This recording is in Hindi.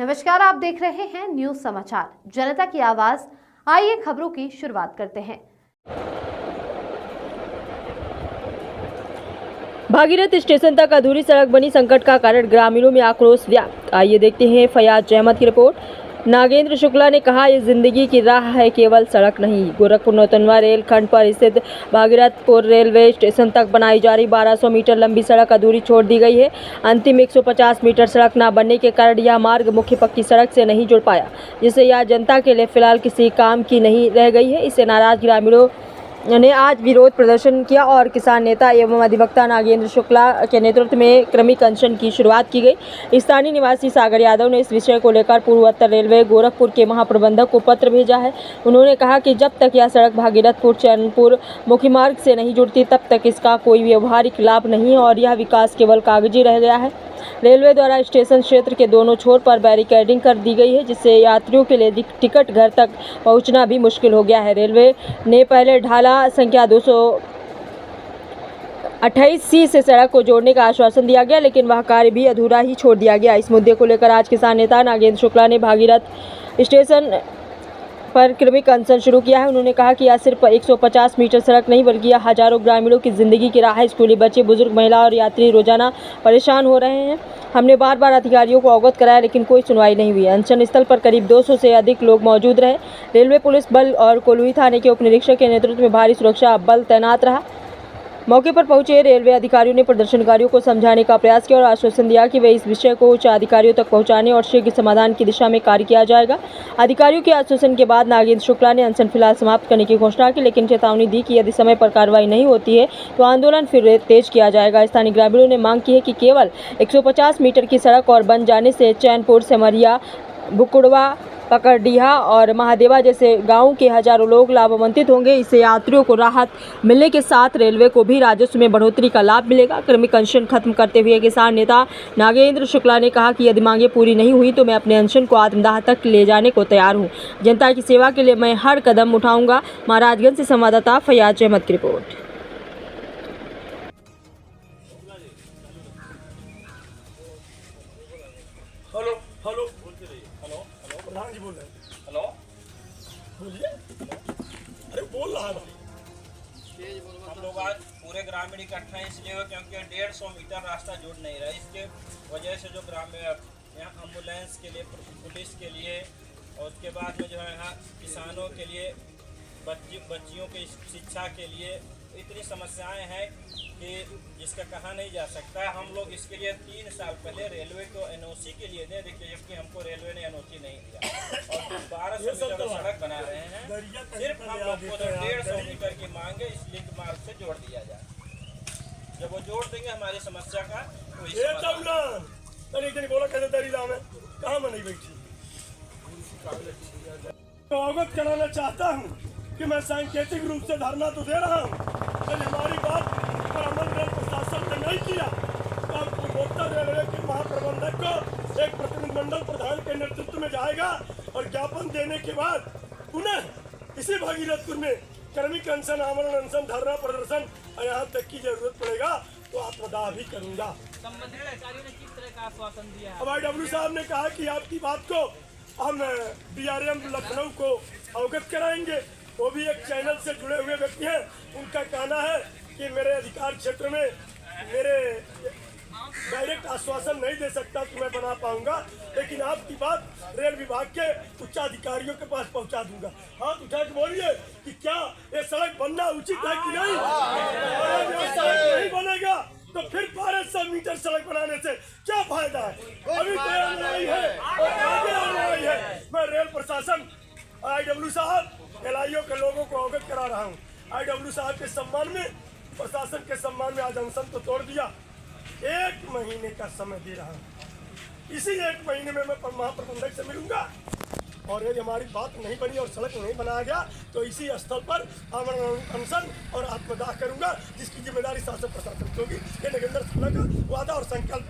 नमस्कार, आप देख रहे हैं न्यूज समाचार जनता की आवाज। आइए खबरों की शुरुआत करते हैं। भागीरथ स्टेशन तक अधूरी सड़क बनी, संकट का कारण, ग्रामीणों में आक्रोश व्याप्त। आइए देखते हैं फयाज अहमद की रिपोर्ट। नागेंद्र शुक्ला ने कहा, ये जिंदगी की राह है, केवल सड़क नहीं। गोरखपुर नौतनवा रेल खंड पर स्थित भागीरथपुर रेलवे स्टेशन तक बनाई जा रही 1200 मीटर लंबी सड़क अधूरी छोड़ दी गई है। अंतिम 150 मीटर सड़क न बनने के कारण यह मार्ग मुख्य पक्की सड़क से नहीं जुड़ पाया, जिससे यह जनता के लिए फिलहाल किसी काम की नहीं रह गई है। इससे नाराज ग्रामीणों ने आज विरोध प्रदर्शन किया और किसान नेता एवं अधिवक्ता नागेंद्र शुक्ला के नेतृत्व में क्रमिक अनशन की शुरुआत की गई। स्थानीय निवासी सागर यादव ने इस विषय को लेकर पूर्वोत्तर रेलवे गोरखपुर के महाप्रबंधक को पत्र भेजा है। उन्होंने कहा कि जब तक यह सड़क भागीरथपुर चैनपुर मुख्य मार्ग से नहीं जुड़ती, तब तक इसका कोई व्यवहारिक लाभ नहीं है और यह विकास केवल कागजी रह गया है। रेलवे द्वारा स्टेशन क्षेत्र के दोनों छोर पर बैरिकेडिंग कर दी गई है, जिससे यात्रियों के लिए टिकट घर तक पहुंचना भी मुश्किल हो गया है। रेलवे ने पहले ढाला संख्या 228C से सड़क को जोड़ने का आश्वासन दिया गया, लेकिन वह कार्य भी अधूरा ही छोड़ दिया गया। इस मुद्दे को लेकर आज किसान नेता नागेंद्र शुक्ला ने भागीरथ स्टेशन पर क्रमिक अनशन शुरू किया है। उन्होंने कहा कि यह सिर्फ 150 मीटर सड़क नहीं, बल्कि यह हजारों ग्रामीणों की जिंदगी की राह है। स्कूली बच्चे, बुजुर्ग, महिला और यात्री रोजाना परेशान हो रहे हैं। हमने बार बार अधिकारियों को अवगत कराया, लेकिन कोई सुनवाई नहीं हुई। अनशन स्थल पर करीब 200 से अधिक लोग मौजूद रहे। रेलवे पुलिस बल और कोल्हुई थाने के उप निरीक्षक के नेतृत्व में भारी सुरक्षा बल तैनात रहा। मौके पर पहुंचे रेलवे अधिकारियों ने प्रदर्शनकारियों को समझाने का प्रयास किया और आश्वासन दिया कि वे इस विषय को उच्च अधिकारियों तक पहुंचाने और शीघ्र समाधान की दिशा में कार्य किया जाएगा। अधिकारियों के आश्वासन के बाद नागेंद्र शुक्ला ने अनशन फिलहाल समाप्त करने की घोषणा की, लेकिन चेतावनी दी कि यदि समय पर कार्रवाई नहीं होती है तो आंदोलन फिर तेज किया जाएगा। स्थानीय ग्रामीणों ने मांग की है कि केवल 150 मीटर की सड़क और बन जाने से चैनपुर, सेमरिया, बुकुड़वा, पकड़डीहा और महादेवा जैसे गांवों के हजारों लोग लाभान्वित होंगे। इससे यात्रियों को राहत मिलने के साथ रेलवे को भी राजस्व में बढ़ोतरी का लाभ मिलेगा। क्रमिक अनशन खत्म करते हुए किसान नेता नागेंद्र शुक्ला ने कहा कि यदि मांगे पूरी नहीं हुई तो मैं अपने अनशन को आत्मदाह तक ले जाने को तैयार हूं। जनता की सेवा के लिए मैं हर कदम उठाऊंगा। महाराजगंज से संवाददाता फयाज अहमद की रिपोर्ट। हेलो हेलो हेलो प्रधान जी बोल रहे हैं। हेलो बोलिए। अरे बोल रहा है भाई। हम लोग आज पूरे ग्रामीण इकट्ठा इसलिए हुए क्योंकि 150 मीटर रास्ता जुड़ नहीं रहा। इसके वजह से जो ग्रामीण यहाँ एम्बुलेंस के लिए, पुलिस के लिए और उसके बाद में जो है यहाँ किसानों के लिए, बच्चियों की शिक्षा के लिए इतनी समस्याएं हैं कि जिसका कहा नहीं जा सकता। हम लोग इसके लिए 3 साल पहले रेलवे को एनओसी के लिए दे देखिए, जबकि हमको रेलवे ने एनओसी नहीं दिया और 1200 मीटर सड़क बना रहे हैं। सिर्फ हम लोग को 150 मीटर की मांग है, इस लिंक मार्ग से जोड़ दिया जाए। जब वो जोड़ देंगे हमारी समस्या का तो बोला कैसे तेरी दाम है, कहाँ में नहीं बैठी। तो अवगत कराना चाहता हूँ कि मैं सांकेतिक रूप से धरना तो दे रहा हूँ, लेकिन हमारी बात पर अमल रेल प्रशासन ने नहीं किया। तो अब पूर्वोत्तर रेलवे के महाप्रबंधक को एक प्रतिनिधिमंडल प्रधान के नेतृत्व में जाएगा और ज्ञापन देने के बाद पुनः इसी भागीरथपुर में क्रमिक अनशन, आमरण अनशन, धरना प्रदर्शन और यहाँ तक की जरूरत पड़ेगा तो आत्मदाह भी करूंगा। संबंधित अधिकारियों ने किस तरह का आश्वासन दिया है? अब IW साहब ने कहा कि आपकी बात को हम DRM लखनऊ को अवगत कराएंगे। वो भी एक चैनल से जुड़े हुए व्यक्ति हैं। उनका कहना है कि मेरे अधिकार क्षेत्र में मेरे डायरेक्ट आश्वासन नहीं दे सकता कि मैं बना पाऊंगा, लेकिन आपकी बात रेल विभाग के उच्चाधिकारियों के पास पहुंचा दूंगा। हाथ उठा के बोलिए कि क्या ये सड़क बनना उचित है कि नहीं। और यदि सड़क नहीं बनेगा तो फिर 1200 मीटर सड़क बनाने से क्या फायदा है। अभी तो लड़ाई है और आगे लड़ाई है। मैं रेल प्रशासन, IW साहब, LIO के लोगों को अवगत करा रहा हूँ। IW साहब के सम्मान में, प्रशासन के सम्मान में आज अनशन तो तोड़ दिया। 1 महीने का समय दे रहा हूँ। इसी 1 महीने में मैं महाप्रबंधक से मिलूंगा और यदि हमारी बात नहीं बनी और सड़क नहीं बनाया गया तो इसी स्थल पर आमरण अनशन और आत्मदाह करूंगा, जिसकी जिम्मेदारी शासन प्रशासन की होगी। ये नागेंद्र शुक्ला का वादा और संकल्प